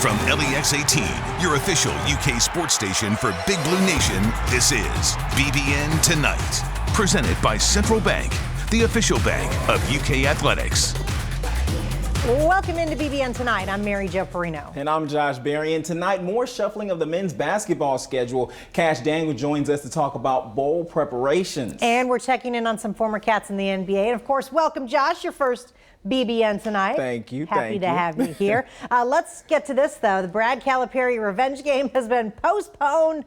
From LEX 18, your official UK sports station for Big Blue Nation, this is BBN Tonight. Presented by Central Bank, the official bank of UK athletics. Welcome into BBN Tonight. I'm Mary Jo Perino. And I'm Josh Berry. And tonight, more shuffling of the men's basketball schedule. Cash Daniel joins us to talk about bowl preparations. And we're checking in on some former Cats in the NBA. And of course, welcome, Josh, your first BBN Tonight. Thank you. Happy to have you here. Let's get to this, though. The Brad Calipari revenge game has been postponed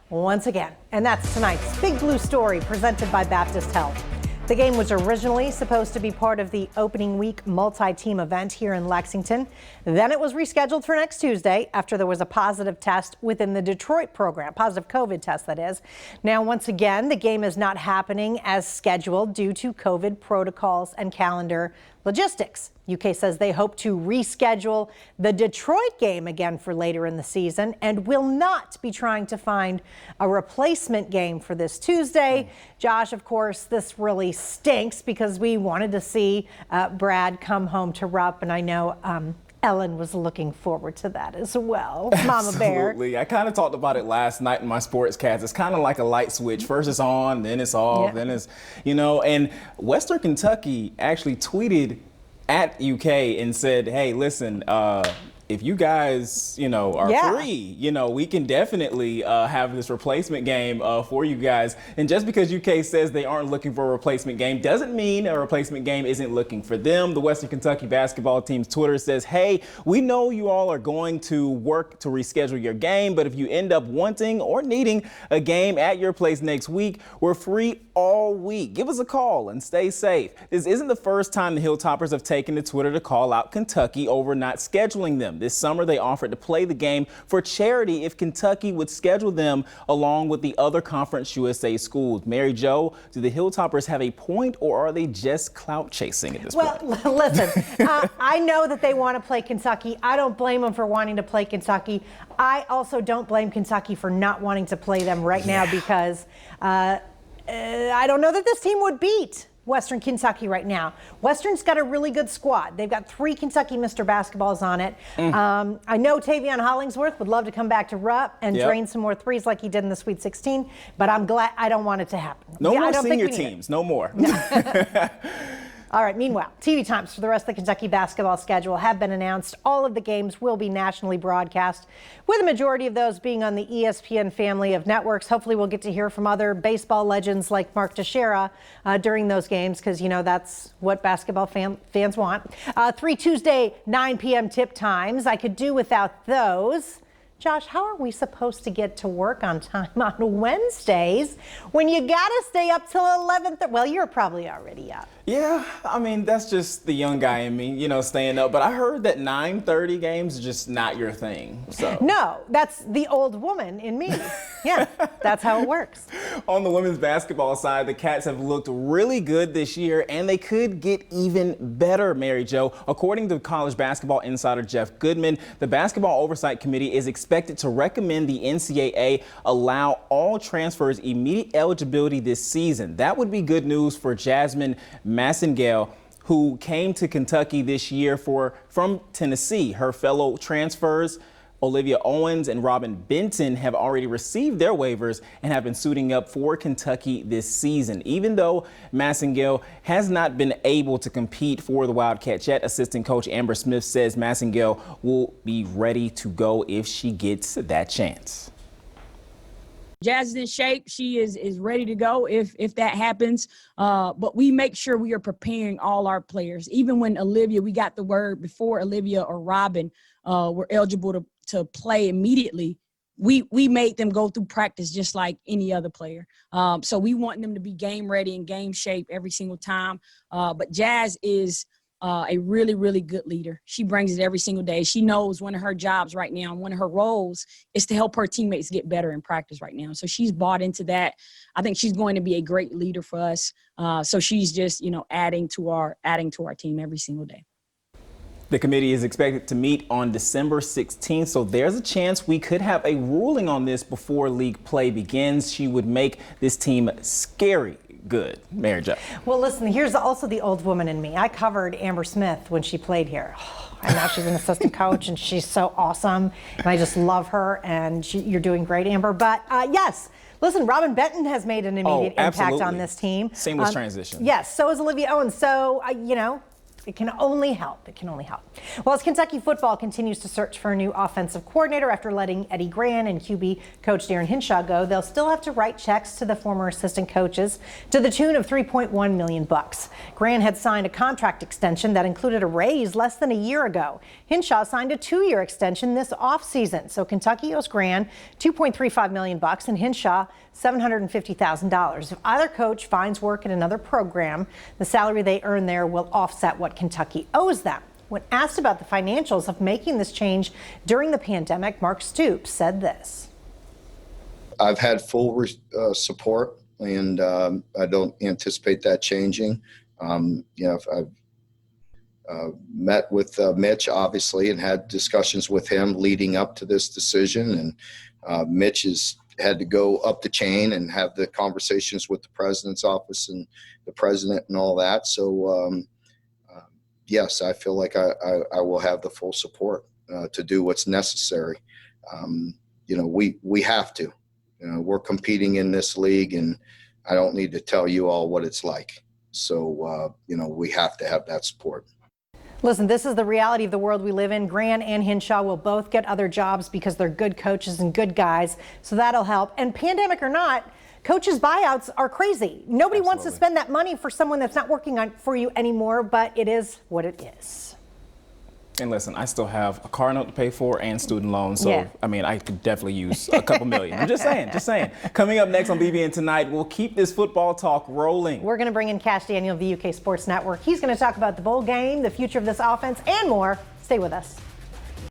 once again. And that's tonight's Big Blue Story presented by Baptist Health. The game was originally supposed to be part of the opening week multi-team event here in Lexington. Then it was rescheduled for next Tuesday after there was a positive test within the Detroit program, positive COVID test, that is. Now, once again, the game is not happening as scheduled due to COVID protocols and calendar logistics. UK says they hope to reschedule the Detroit game again for later in the season and will not be trying to find a replacement game for this Tuesday. Josh, of course, this really stinks because we wanted to see Brad come home to Rupp, and I know Ellen was looking forward to that as well. Mama Bear. Absolutely. I kind of talked about it last night in my Sportscast. It's kind of like a light switch. First it's on, then it's off, then it's, and Western Kentucky actually tweeted at UK and said, hey, listen, if you guys, are free, we can definitely have this replacement game for you guys. And just because UK says they aren't looking for a replacement game doesn't mean a replacement game isn't looking for them. The Western Kentucky basketball team's Twitter says, hey, we know you all are going to work to reschedule your game, but if you end up wanting or needing a game at your place next week, we're free all week. Give us a call and stay safe. This isn't the first time the Hilltoppers have taken to Twitter to call out Kentucky over not scheduling them. This summer, they offered to play the game for charity if Kentucky would schedule them along with the other Conference USA schools. Mary Jo, do the Hilltoppers have a point, or are they just clout chasing at this point? Well, listen, I know that they want to play Kentucky. I don't blame them for wanting to play Kentucky. I also don't blame Kentucky for not wanting to play them right now because I don't know that this team would beat Western Kentucky right now. Western's got a really good squad. They've got 3 Kentucky Mr. Basketballs on it. I know Tavion Hollingsworth would love to come back to Rupp and drain some more threes like he did in the Sweet 16, but I'm glad I don't want it to happen. No more senior teams, no more. All right, meanwhile, TV times for the rest of the Kentucky basketball schedule have been announced. All of the games will be nationally broadcast, with a majority of those being on the ESPN family of networks. Hopefully we'll get to hear from other baseball legends like Mark Teixeira during those games because, that's what basketball fans want. 3 Tuesday, 9 p.m. tip times. I could do without those. Josh, how are we supposed to get to work on time on Wednesdays when you got to stay up till 11:30? Well, you're probably already up. Yeah, that's just the young guy in me, staying up. But I heard that 9:30 games are just not your thing. So no, that's the old woman in me. Yeah, that's how it works. On the women's basketball side, the Cats have looked really good this year, and they could get even better, Mary Jo. According to college basketball insider Jeff Goodman, the Basketball Oversight Committee is expected to recommend the NCAA allow all transfers immediate eligibility this season. That would be good news for Jasmine Massengale, who came to Kentucky this year from Tennessee. Her fellow transfers, Olivia Owens and Robin Benton, have already received their waivers and have been suiting up for Kentucky this season. Even though Massengale has not been able to compete for the Wildcats yet, assistant coach Amber Smith says Massengale will be ready to go if she gets that chance. Jazz is in shape. She is ready to go if that happens. But we make sure we are preparing all our players. Even when Olivia, we got the word before Olivia or Robin were eligible to play immediately, we made them go through practice just like any other player. So we want them to be game ready and game shape every single time. But Jazz is a really, really good leader. She brings it every single day. She knows one of her jobs right now, and one of her roles is to help her teammates get better in practice right now. So she's bought into that. I think she's going to be a great leader for us. So she's just, adding to our team every single day. The committee is expected to meet on December 16th, so there's a chance we could have a ruling on this before league play begins. She would make this team scary. good. Mary Jo. Well, listen, here's also the old woman in me. I covered Amber Smith when she played here. And now she's an assistant coach, and she's so awesome. And I just love her, and you're doing great, Amber. But yes, listen, Robin Benton has made an immediate impact on this team. Seamless transition. Yes, so is Olivia Owens. So, it can only help. It can only help. Well, as Kentucky football continues to search for a new offensive coordinator after letting Eddie Gran and QB coach Darren Hinshaw go, they'll still have to write checks to the former assistant coaches to the tune of $3.1 million. Gran had signed a contract extension that included a raise less than a year ago. Hinshaw signed a 2-year extension this offseason. So Kentucky owes Gran $2.35 million and Hinshaw $750,000. If either coach finds work at another program, the salary they earn there will offset what Kentucky owes them. When asked about the financials of making this change during the pandemic, Mark Stoops said this. I've had full support, and I don't anticipate that changing. I've met with Mitch, obviously, and had discussions with him leading up to this decision. And Mitch has had to go up the chain and have the conversations with the president's office and the president and all that. So, yes, I feel like I will have the full support to do what's necessary. We have to. We're competing in this league, and I don't need to tell you all what it's like. So, we have to have that support. Listen, this is the reality of the world we live in. Gran and Hinshaw will both get other jobs because they're good coaches and good guys. So that'll help. And pandemic or not, coaches' buyouts are crazy. Nobody wants to spend that money for someone that's not working for you anymore, but it is what it is. And listen, I still have a car note to pay for and student loans. So, Yeah. I could definitely use a couple million. I'm just saying. Coming up next on BBN Tonight, we'll keep this football talk rolling. We're going to bring in Cash Daniel of the UK Sports Network. He's going to talk about the bowl game, the future of this offense, and more. Stay with us.